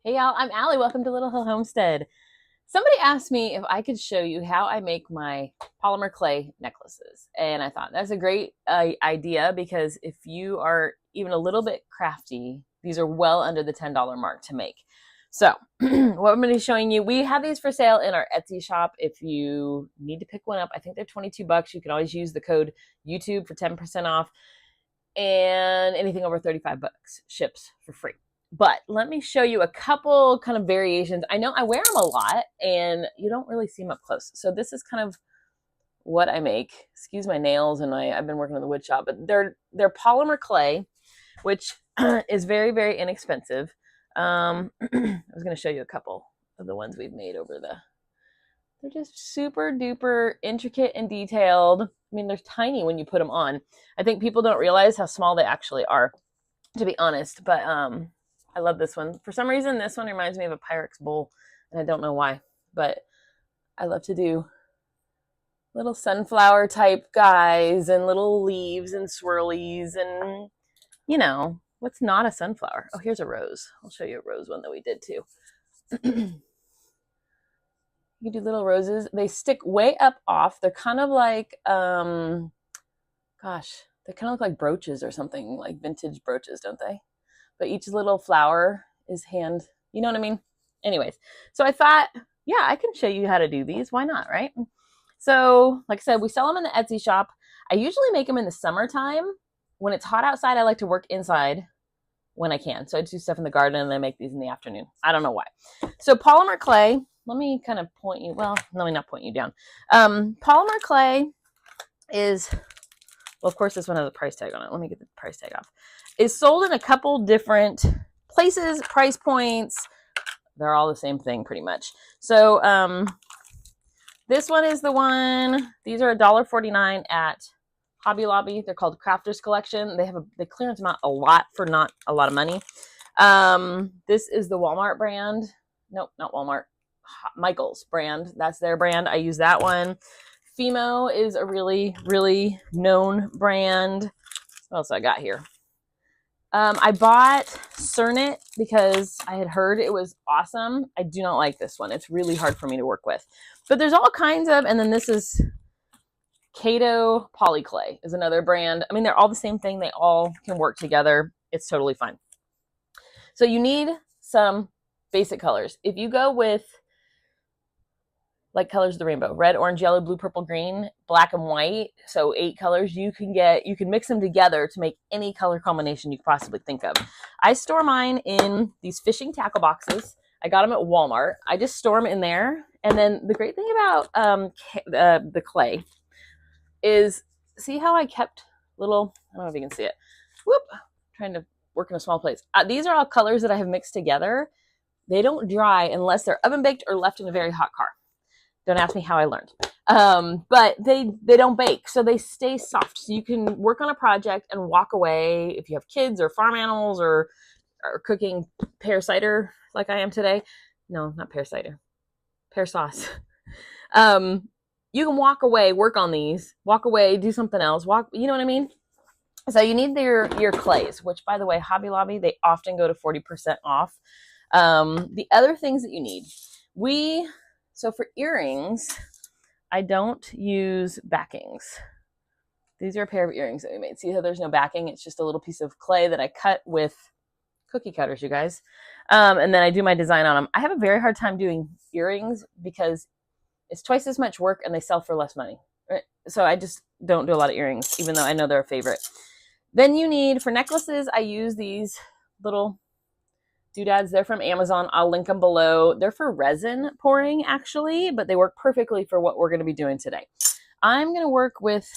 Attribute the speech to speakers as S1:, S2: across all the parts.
S1: Hey y'all, I'm Allie. Welcome to Little Hill Homestead. Somebody asked me if I could show you how I make my polymer clay necklaces. And I thought that's a great idea because if you are even a little bit crafty, these are well under the $10 mark to make. So what I'm going to be showing you, we have these for sale in our Etsy shop. If you need to pick one up, I think they're 22 bucks. You can always use the code YouTube for 10% off, and anything over 35 bucks ships for free. But let me show you a couple kind of variations. I know I wear them a lot and you don't really see them up close. So this is kind of what I make. Excuse my nails, and I've been working in the wood shop, but they're polymer clay, which is very, very inexpensive. I was going to show you a couple of the ones we've made over they're just super duper intricate and detailed. I mean, they're tiny when you put them on. I think people don't realize how small they actually are, to be honest, but I love this one. For some reason, this one reminds me of a Pyrex bowl, and I don't know why, but I love to do little sunflower type guys and little leaves and swirlies and, you know, what's not a sunflower? Oh, here's a rose. I'll show you a rose one that we did too. You do little roses. They stick way up off. They're kind of like, gosh, they kind of look like brooches or something, like vintage brooches, don't they? But each little flower is hand, you know what I mean? Anyways, so I thought, yeah, I can show you how to do these. Why not, right? So like I said, we sell them in the Etsy shop. I usually make them in the summertime. When it's hot outside, I like to work inside when I can. So I do stuff in the garden and I make these in the afternoon. I don't know why. So polymer clay, let me kind of point you, well, let me not point you down. Polymer clay is, well, of course this one has a price tag on it. Let me get the price tag off. Is sold in a couple different places, price points. They're all the same thing pretty much. So this one is the one, these are $1.49 at Hobby Lobby. They're called Crafters Collection. They clearance them out a lot for not a lot of money. This is the Walmart brand. Nope, not Walmart. Michael's brand. That's their brand. I use that one. Fimo is a really, really known brand. What else I got here? I bought Cernit because I had heard it was awesome. I do not like this one. It's really hard for me to work with. But there's all kinds of, and then this is Kato Polyclay is another brand. I mean, they're all the same thing. They all can work together. It's totally fine. So you need some basic colors. If you go with like colors of the rainbow, red, orange, yellow, blue, purple, green, black, and white. So 8 colors. You can mix them together to make any color combination you could possibly think of. I store mine in these fishing tackle boxes. I got them at Walmart. I just store them in there. And then the great thing about the clay is, see how I kept little, I don't know if you can see it. Whoop, I'm trying to work in a small place. These are all colors that I have mixed together. They don't dry unless they're oven baked or left in a very hot car. Don't ask me how I learned. But they don't bake, so they stay soft. So you can work on a project and walk away if you have kids or farm animals or cooking pear cider like I am today. No, not pear cider. Pear sauce. You can walk away, work on these, walk away, do something else, you know what I mean? So you need your clays, which by the way, Hobby Lobby, they often go to 40% off. The other things that you need, so for earrings, I don't use backings. These are a pair of earrings that we made. See how there's no backing? It's just a little piece of clay that I cut with cookie cutters, you guys. And then I do my design on them. I have a very hard time doing earrings because it's twice as much work and they sell for less money. So I just don't do a lot of earrings, even though I know they're a favorite. Then you need, for necklaces, I use these little doodads. They're from Amazon. I'll link them below. They're for resin pouring, actually, but they work perfectly for what we're going to be doing today. I'm going to work with,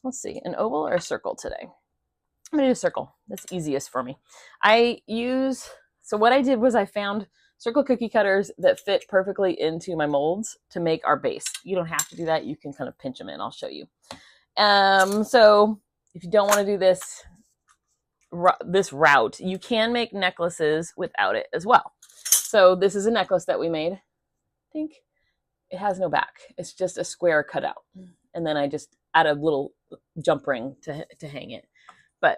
S1: let's see, an oval or a circle today. I'm going to do a circle. That's easiest for me. So what I did was I found circle cookie cutters that fit perfectly into my molds to make our base. You don't have to do that. You can kind of pinch them in. I'll show you. So if you don't want to do this route, you can make necklaces without it as well. So this is a necklace that we made. I think it has no back. It's just a square cut out. And then I just add a little jump ring to hang it. But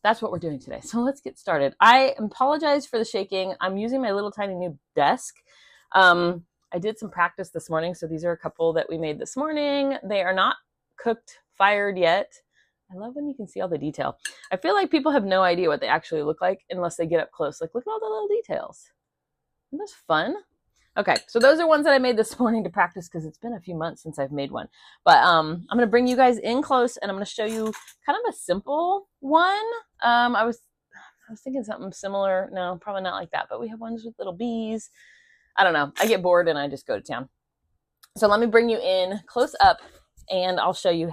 S1: that's what we're doing today. So let's get started. I apologize for the shaking. I'm using my little tiny new desk. I did some practice this morning. So these are a couple that we made this morning. They are not cooked, fired yet. I love when you can see all the detail. I feel like people have no idea what they actually look like unless they get up close. Like, look at all the little details. Isn't this fun? Okay, so those are ones that I made this morning to practice because it's been a few months since I've made one. But I'm going to bring you guys in close and I'm going to show you kind of a simple one. I was thinking something similar. No, probably not like that. But we have ones with little bees. I don't know. I get bored and I just go to town. So let me bring you in close up and I'll show you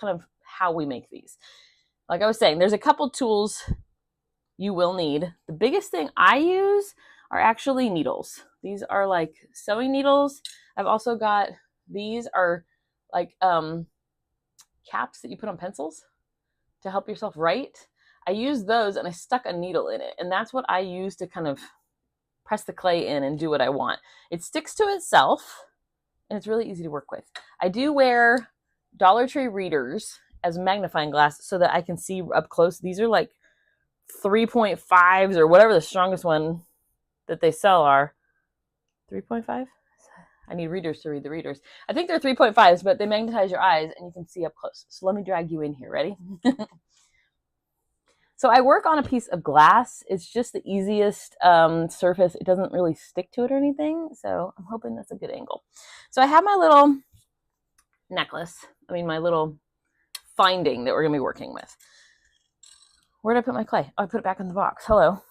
S1: kind of how we make these. Like I was saying, there's a couple tools you will need. The biggest thing I use are actually needles. These are like sewing needles. I've also got, these are like caps that you put on pencils to help yourself write. I use those and I stuck a needle in it. And that's what I use to kind of press the clay in and do what I want. It sticks to itself and it's really easy to work with. I do wear Dollar Tree readers as magnifying glass so that I can see up close. These are like 3.5s or whatever the strongest one that they sell are. 3.5? I need readers to read the readers. I think they're 3.5s, but they magnetize your eyes and you can see up close. So let me drag you in here. Ready? So I work on a piece of glass. It's just the easiest surface. It doesn't really stick to it or anything. So I'm hoping that's a good angle. So I have my little necklace. My little finding that we're going to be working with. Where did I put my clay? Oh, I put it back in the box. Hello.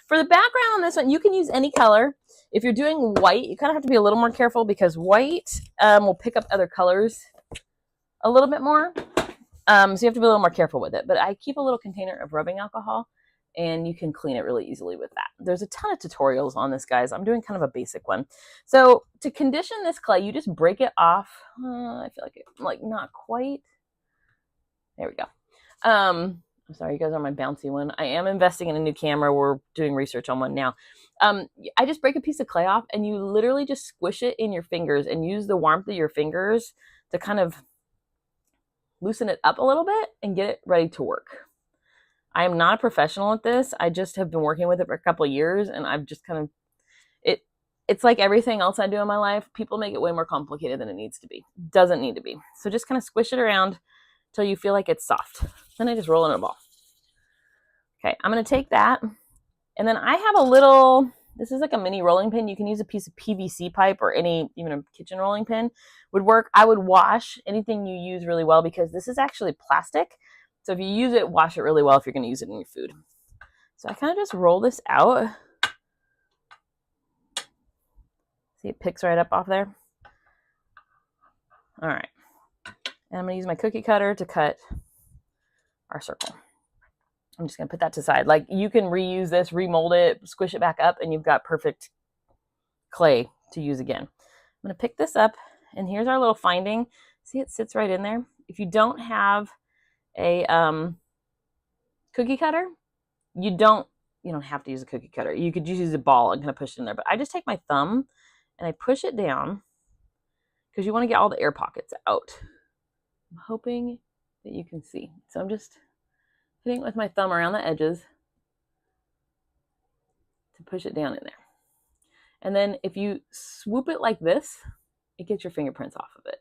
S1: For the background on this one, you can use any color. If you're doing white, you kind of have to be a little more careful because white will pick up other colors a little bit more. So you have to be a little more careful with it. But I keep a little container of rubbing alcohol and you can clean it really easily with that. There's a ton of tutorials on this, guys. I'm doing kind of a basic one. So to condition this clay, you just break it off. I feel like not quite. There we go. I'm sorry, you guys are my bouncy one. I am investing in a new camera. We're doing research on one now. I just break a piece of clay off and you literally just squish it in your fingers and use the warmth of your fingers to kind of loosen it up a little bit and get it ready to work. I am not a professional at this. I just have been working with it for a couple of years and I've just kind of, it's like everything else I do in my life. People make it way more complicated than it needs to be. Doesn't need to be. So just kind of squish it around until you feel like it's soft. Then I just roll it in a ball. Okay, I'm going to take that. And then I have a little, this is like a mini rolling pin. You can use a piece of PVC pipe or even a kitchen rolling pin would work. I would wash anything you use really well because this is actually plastic. So if you use it, wash it really well if you're going to use it in your food. So I kind of just roll this out. See, it picks right up off there. All right. And I'm going to use my cookie cutter to cut our circle. I'm just going to put that to the side. Like you can reuse this, remold it, squish it back up, and you've got perfect clay to use again. I'm going to pick this up, and here's our little finding. See, it sits right in there. If you don't have a cookie cutter, you don't have to use a cookie cutter. You could just use a ball and kind of push it in there. But I just take my thumb and I push it down because you want to get all the air pockets out. I'm hoping that you can see. So I'm just hitting it with my thumb around the edges to push it down in there. And then if you swoop it like this, it gets your fingerprints off of it.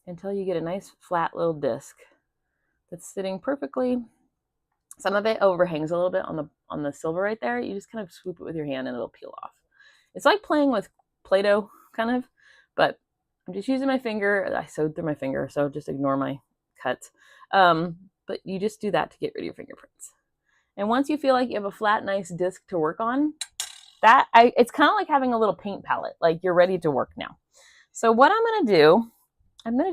S1: Until you get a nice flat little disc that's sitting perfectly. Some of it overhangs a little bit on the silver right there. You just kind of swoop it with your hand and it'll peel off. It's like playing with Play-Doh kind of, but I'm just using my finger. I sewed through my finger, so just ignore my cuts. But you just do that to get rid of your fingerprints. And once you feel like you have a flat, nice disc to work on, it's kind of like having a little paint palette. Like you're ready to work now. So what I'm going to do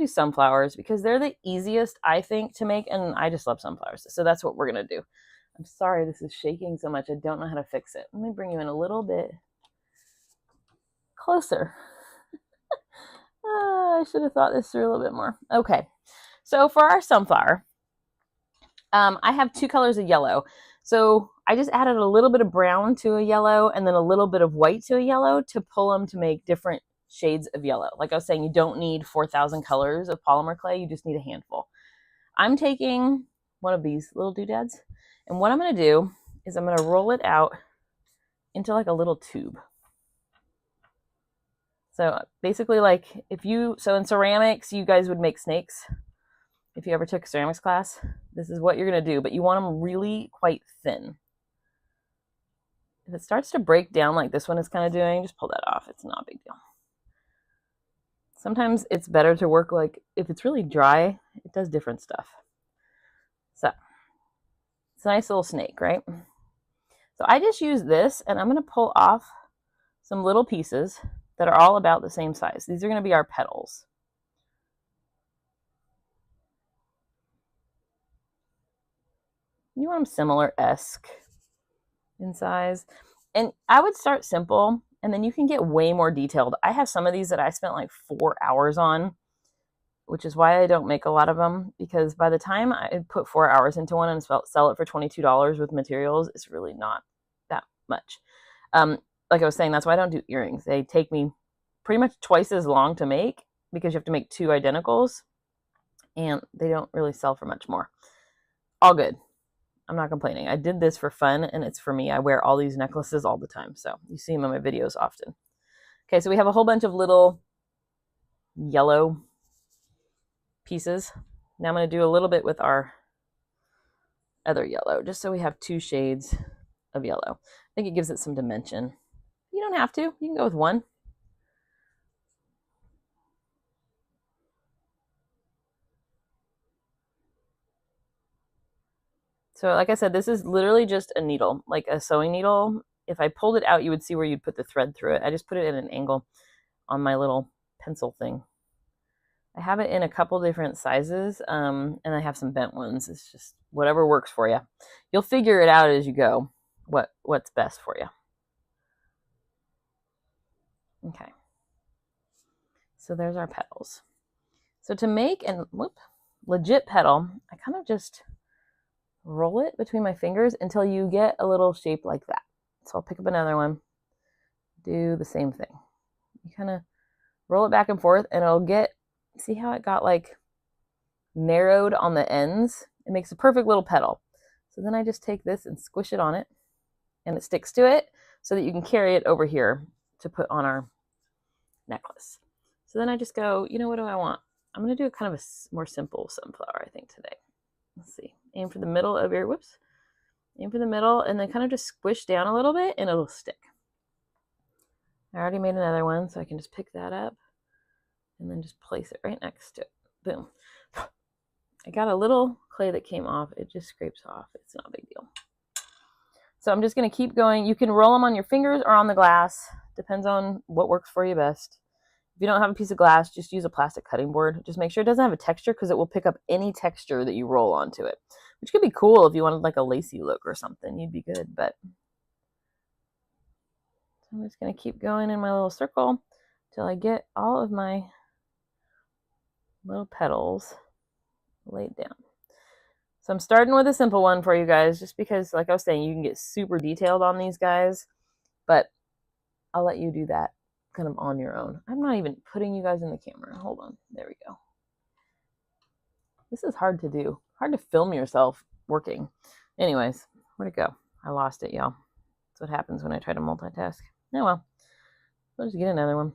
S1: sunflowers because they're the easiest, I think, to make. And I just love sunflowers. So that's what we're going to do. I'm sorry this is shaking so much. I don't know how to fix it. Let me bring you in a little bit closer. I should have thought this through a little bit more. Okay. So for our sunflower, I have two colors of yellow. So I just added a little bit of brown to a yellow and then a little bit of white to a yellow to pull them to make different shades of yellow. Like I was saying, you don't need 4,000 colors of polymer clay. You just need a handful. I'm taking one of these little doodads, and what I'm going to do is I'm going to roll it out into like a little tube. So basically, like so in ceramics, you guys would make snakes. If you ever took a ceramics class, this is what you're going to do, but you want them really quite thin. If it starts to break down like this one is kind of doing, just pull that off. It's not a big deal. Sometimes it's better to work like, if it's really dry, it does different stuff. So it's a nice little snake, right? So I just use this, and I'm going to pull off some little pieces that are all about the same size. These are going to be our petals. You want them similar-esque in size. And I would start simple, and then you can get way more detailed. I have some of these that I spent like 4 hours on, which is why I don't make a lot of them, because by the time I put 4 hours into one and sell it for $22 with materials, it's really not that much. Like I was saying, that's why I don't do earrings. They take me pretty much twice as long to make, because you have to make 2 identicals, and they don't really sell for much more. All good. I'm not complaining. I did this for fun, and it's for me. I wear all these necklaces all the time, so you see them in my videos often. Okay, so we have a whole bunch of little yellow pieces. Now I'm going to do a little bit with our other yellow, just so we have 2 shades of yellow. I think it gives it some dimension. You don't have to. You can go with 1. So like I said, this is literally just a needle, like a sewing needle. If I pulled it out, you would see where you'd put the thread through it. I just put it at an angle on my little pencil thing. I have it in a couple different sizes, and I have some bent ones. It's just whatever works for you. You'll figure it out as you go, what's best for you. Okay. So there's our petals. So to make a legit petal, I kind of just roll it between my fingers until you get a little shape like that. So I'll pick up another one, do the same thing. You kind of roll it back and forth, and it'll get, see how it got like narrowed on the ends? It makes a perfect little petal. So then I just take this and squish it on it, and it sticks to it so that you can carry it over here to put on our necklace. So then I just go, you know, what do I want? I'm going to do a kind of a more simple sunflower, I think, today. Let's see. Aim for the middle of your, aim for the middle, and then kind of just squish down a little bit, and it'll stick. I already made another one, so I can just pick that up and then just place it right next to it. Boom. I got a little clay that came off. It just scrapes off. It's not a big deal. So I'm just going to keep going. You can roll them on your fingers or on the glass. Depends on what works for you best. If you don't have a piece of glass, just use a plastic cutting board. Just make sure it doesn't have a texture, because it will pick up any texture that you roll onto it, which could be cool if you wanted like a lacy look or something. You'd be good, but I'm just going to keep going in my little circle till I get all of my little petals laid down. So I'm starting with a simple one for you guys, just because, like I was saying, you can get super detailed on these guys, but I'll let you do that kind of on your own. I'm not even putting you guys in the camera. Hold on. There we go. This is hard to do. Hard to film yourself working. Anyways, where'd it go? I lost it, y'all. That's what happens when I try to multitask. Oh well. Let's get another one.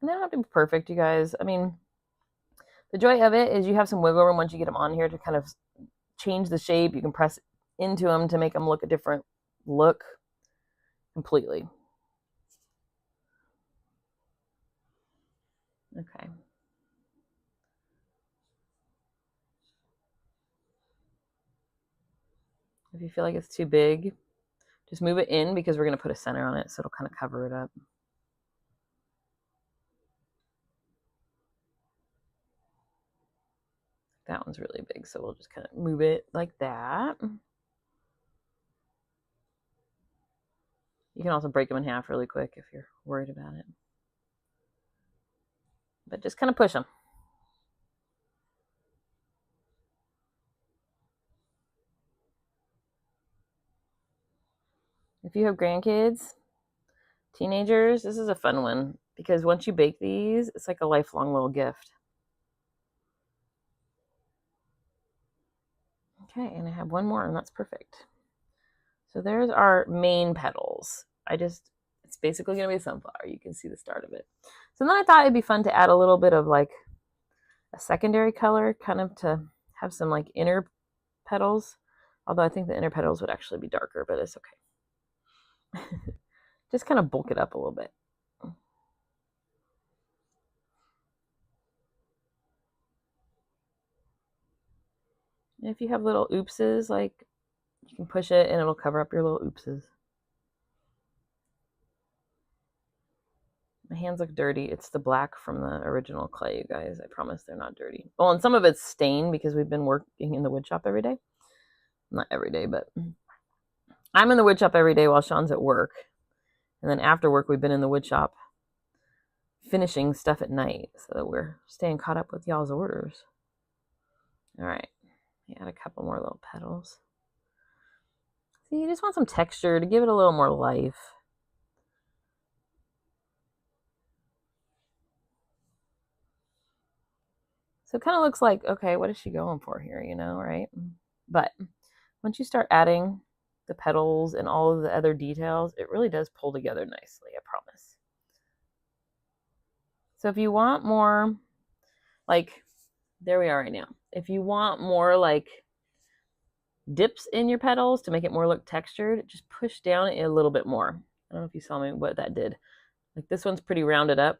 S1: And they don't have to be perfect, you guys. I mean, the joy of it is you have some wiggle room once you get them on here to kind of change the shape. You can press into them to make them look a different look completely. Okay. If you feel like it's too big, just move it in, because we're going to put a center on it, so it'll kind of cover it up. That one's really big, so we'll just kind of move it like that. You can also break them in half really quick if you're worried about it. but just kind of push them. If you have grandkids, teenagers, this is a fun one because once you bake these, it's like a lifelong little gift. Okay, and I have one more and that's perfect. So there's our main petals. It's basically going to be a sunflower. You can see the start of it. So then I thought it'd be fun to add a little bit of like a secondary color, kind of to have some like inner petals. Although I think the inner petals would actually be darker, but it's okay. Just kind of bulk it up a little bit. And if you have little oopses, like you can push it and it'll cover up your little oopses. My hands look dirty. It's the black from the original clay, you guys. I promise they're not dirty. Well, and some of it's stained because we've been working in the wood shop every day. Not every day, but I'm in the wood shop every day while Shawn's at work. And then after work, we've been in the wood shop finishing stuff at night so that we're staying caught up with y'all's orders. All right. Add a couple more little petals. See, you just want some texture to give it a little more life. So it kind of looks like, okay, what is she going for here, you know, right? But once you start adding the petals and all of the other details, it really does pull together nicely, I promise. So if you want more, like, there we are right now. If you want more, like, dips in your petals to make it more look textured, just push down a little bit more. I don't know if you saw me what that did. Like, this one's pretty rounded up.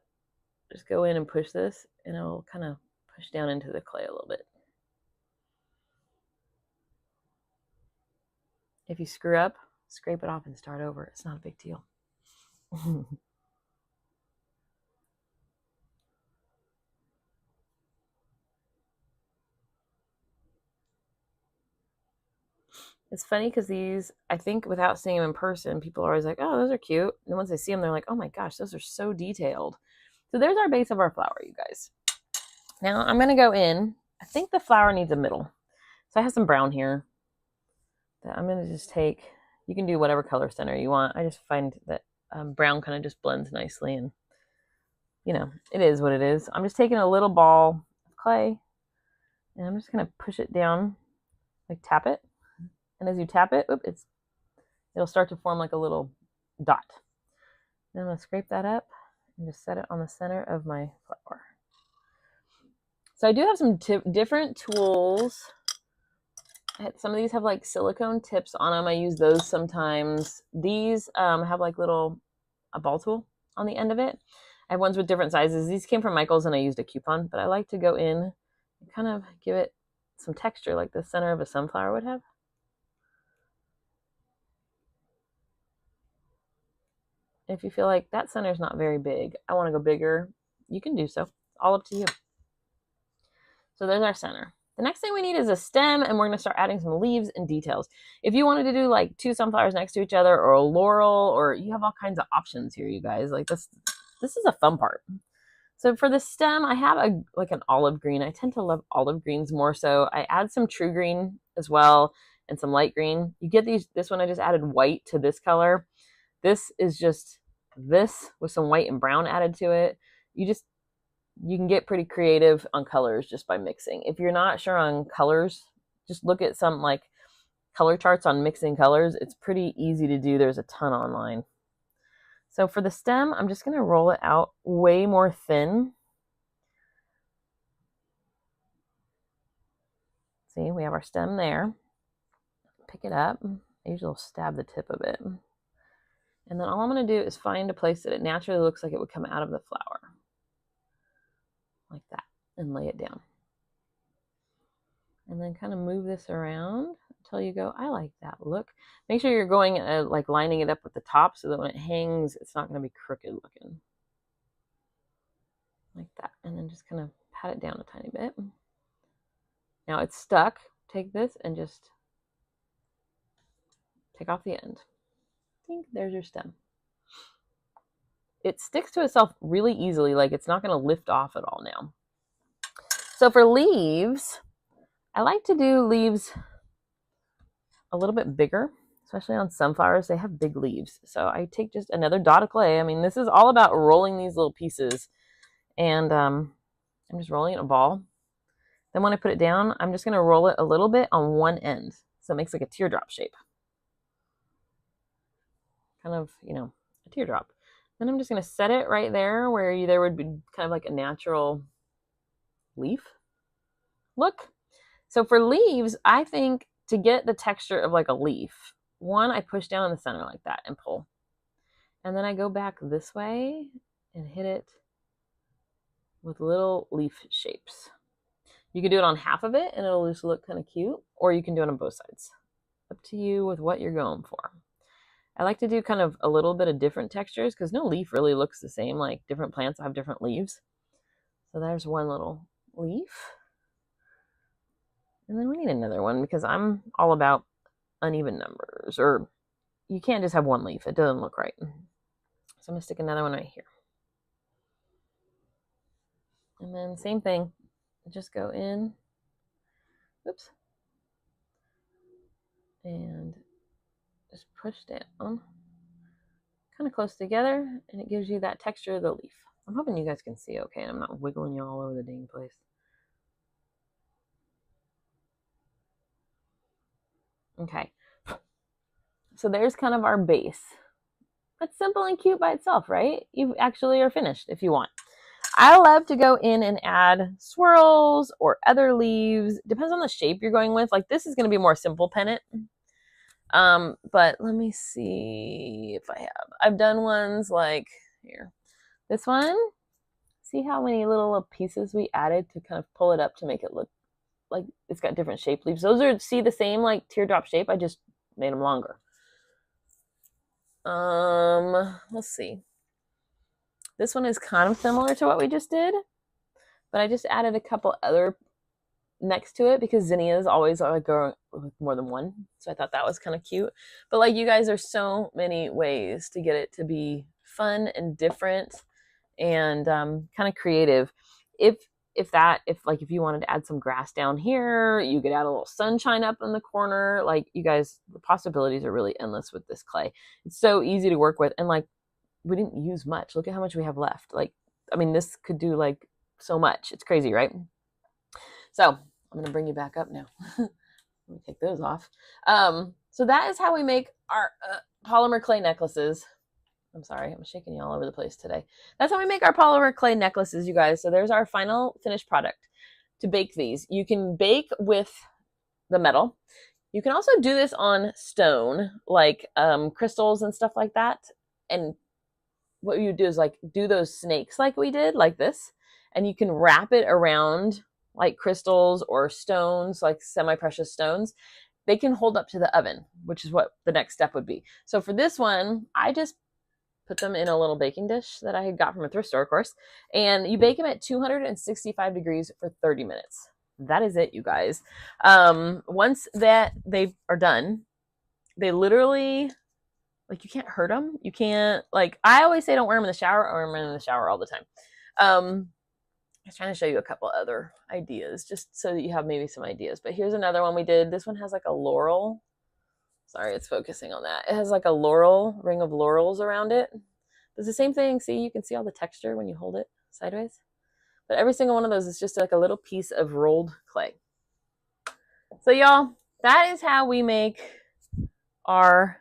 S1: Just go in and push this, and it'll kind of push down into the clay a little bit. If you screw up, scrape it off and start over. It's not a big deal. It's funny because these, I think without seeing them in person, people are always like, oh, those are cute. And once they see them, they're like, oh my gosh, those are so detailed. So there's our base of our flower, you guys. Now I'm going to go in. I think the flower needs a middle. So I have some brown here that I'm going to just take. You can do whatever color center you want. I just find that brown kind of just blends nicely, and you know, it is what it is. I'm just taking a little ball of clay and I'm just going to push it down, like tap it. And as you tap it, it'll start to form like a little dot. Then I'm going to scrape that up and just set it on the center of my flower. So I do have some different tools. Some of these have like silicone tips on them. I use those sometimes. These have like a ball tool on the end of it. I have ones with different sizes. These came from Michael's and I used a coupon, but I like to go in and kind of give it some texture like the center of a sunflower would have. If you feel like that center is not very big, I want to go bigger, you can do so. It's all up to you. So there's our center. The next thing we need is a stem, and we're going to start adding some leaves and details. If you wanted to do like 2 sunflowers next to each other, or a laurel, or you have all kinds of options here, you guys. Like this is a fun part. So for the stem, I have an olive green. I tend to love olive greens more so. I add some true green as well and some light green. You get this one I just added white to this color. This is just this with some white and brown added to it. You can get pretty creative on colors just by mixing. If you're not sure on colors, just look at some like color charts on mixing colors. It's pretty easy to do. There's a ton online. So for the stem, I'm just going to roll it out way more thin. See, we have our stem there. Pick it up. I usually stab the tip of it. And then all I'm going to do is find a place that it naturally looks like it would come out of the flower. Like that. And lay it down. And then kind of move this around until you go, I like that look. Make sure you're going like lining it up with the top so that when it hangs, it's not going to be crooked looking. Like that. And then just kind of pat it down a tiny bit. Now it's stuck. Take this and just take off the end. I think there's your stem. it sticks to itself really easily. Like it's not going to lift off at all now. So for leaves, I like to do leaves a little bit bigger, especially on sunflowers. They have big leaves. So I take just another dot of clay. I mean, this is all about rolling these little pieces. And I'm just rolling it in a ball. Then when I put it down, I'm just going to roll it a little bit on one end. So it makes like a teardrop shape. Kind of, you know, a teardrop. Then I'm just going to set it right there where there would be kind of like a natural leaf look. So for leaves, I think to get the texture of like a leaf, one, I push down in the center like that and pull. And then I go back this way and hit it with little leaf shapes. You can do it on half of it and it'll just look kind of cute, or you can do it on both sides. Up to you with what you're going for. I like to do kind of a little bit of different textures because no leaf really looks the same. Like different plants have different leaves. So there's one little leaf. And then we need another one because I'm all about uneven numbers, or you can't just have one leaf. It doesn't look right. So I'm going to stick another one right here. And then same thing. Just go in. Oops. And just push down. Kind of close together. And it gives you that texture of the leaf. I'm hoping you guys can see okay. And I'm not wiggling you all over the dang place. Okay. So there's kind of our base. That's simple and cute by itself, right? You actually are finished if you want. I love to go in and add swirls or other leaves. Depends on the shape you're going with. Like this is going to be more simple pennant. But let me see if I have. I've done ones like here. This one. See how many little pieces we added to kind of pull it up to make it look like it's got different shape leaves. Those are, see the same like teardrop shape. I just made them longer. Let's see. This one is kind of similar to what we just did, but I just added a couple other next to it because zinnias always are like growing with more than one. So I thought that was kind of cute. But like you guys, there's so many ways to get it to be fun and different and kind of creative. If you wanted to add some grass down here, you could add a little sunshine up in the corner. Like you guys, the possibilities are really endless with this clay. It's so easy to work with. And like, we didn't use much. Look at how much we have left. Like, I mean, this could do like so much. It's crazy, right? So I'm going to bring you back up now. Let me take those off. So that is how we make our polymer clay necklaces. I'm sorry, I'm shaking you all over the place today. That's how we make our polymer clay necklaces, you guys. So there's our final finished product. To bake these, you can bake with the metal. You can also do this on stone, like crystals and stuff like that. And what you do is like do those snakes like we did, like this. And you can wrap it around like crystals or stones, like semi-precious stones. They can hold up to the oven, which is what the next step would be. So for this one, I just put them in a little baking dish that I had got from a thrift store, of course. And you bake them at 265 degrees for 30 minutes. That is it, you guys. Once that they are done, they literally, like, you can't hurt them. You can't, like, I always say don't wear them in the shower, or wear them in the shower all the time. I was trying to show you a couple other ideas just so that you have maybe some ideas. But here's another one we did. This one has like a laurel. Sorry, it's focusing on that. It has like a laurel, ring of laurels around it. It's the same thing. See, you can see all the texture when you hold it sideways. But every single one of those is just like a little piece of rolled clay. So y'all, that is how we make our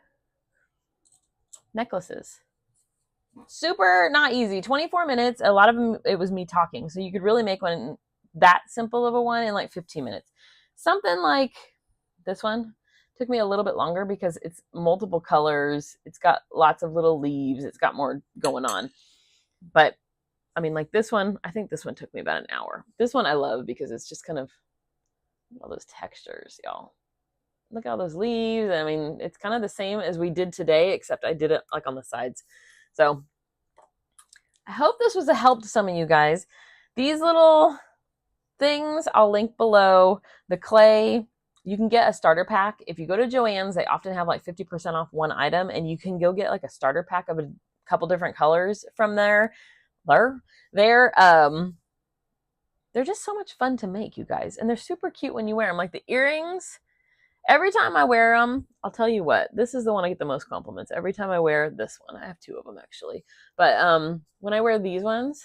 S1: necklaces. Super not easy. 24 minutes. A lot of them, it was me talking. So you could really make one that simple of a one in like 15 minutes. Something like this one took me a little bit longer because it's multiple colors. It's got lots of little leaves. It's got more going on. But I mean, like this one, I think this one took me about an hour. This one I love because it's just kind of all those textures, y'all. Look at all those leaves. I mean, it's kind of the same as we did today, except I did it like on the sides. So I hope this was a help to some of you guys. These little things I'll link below. The clay, you can get a starter pack. If you go to Joann's, they often have like 50% off one item, and you can go get like a starter pack of a couple different colors from there. They're just so much fun to make, you guys. And they're super cute when you wear them. Like the earrings, every time I wear them, I'll tell you what, this is the one I get the most compliments. Every time I wear this one, I have two of them actually. But when I wear these ones,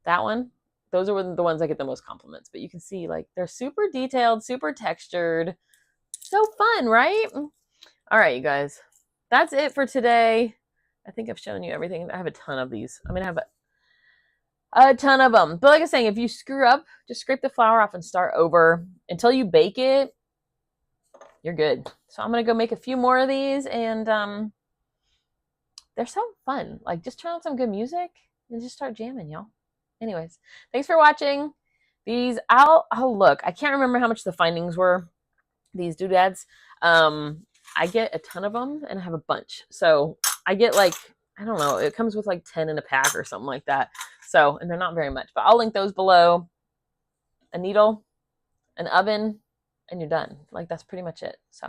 S1: that one, those are the ones I get the most compliments. But you can see like they're super detailed, super textured. So fun, right? All right, you guys. That's it for today. I think I've shown you everything. I have a ton of these. I'm going to have a ton of them. But like I was saying, if you screw up, just scrape the flour off and start over. Until you bake it, you're good. So I'm going to go make a few more of these. And they're so fun. Like, just turn on some good music and just start jamming, y'all. Anyways, thanks for watching. These, I'll look. I can't remember how much the findings were. These doodads. I get a ton of them and I have a bunch. So I get like, I don't know, it comes with like 10 in a pack or something like that. So, and they're not very much, but I'll link those below. A needle, an oven, and you're done. Like, that's pretty much it. So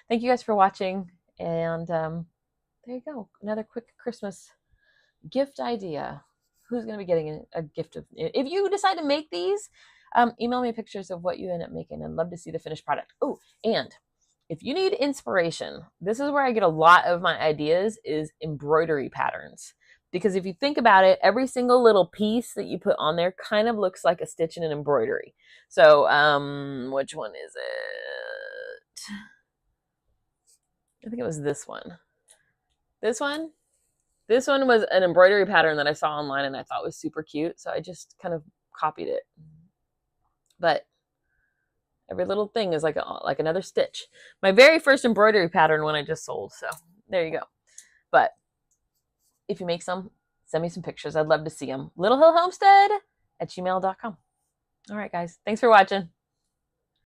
S1: thank you guys for watching. And there you go. Another quick Christmas gift idea. Who's going to be getting a gift of, if you decide to make these, email me pictures of what you end up making. I'd love to see the finished product. Oh, and if you need inspiration, this is where I get a lot of my ideas, is embroidery patterns. Because if you think about it, every single little piece that you put on there kind of looks like a stitch in an embroidery. So, which one is it? I think it was this one. This one? This one was an embroidery pattern that I saw online and I thought was super cute. So I just kind of copied it. But every little thing is like another stitch. My very first embroidery pattern when I just sold. So there you go. But if you make some, send me some pictures. I'd love to see them. littlehillhomestead@gmail.com. All right, guys. Thanks for watching.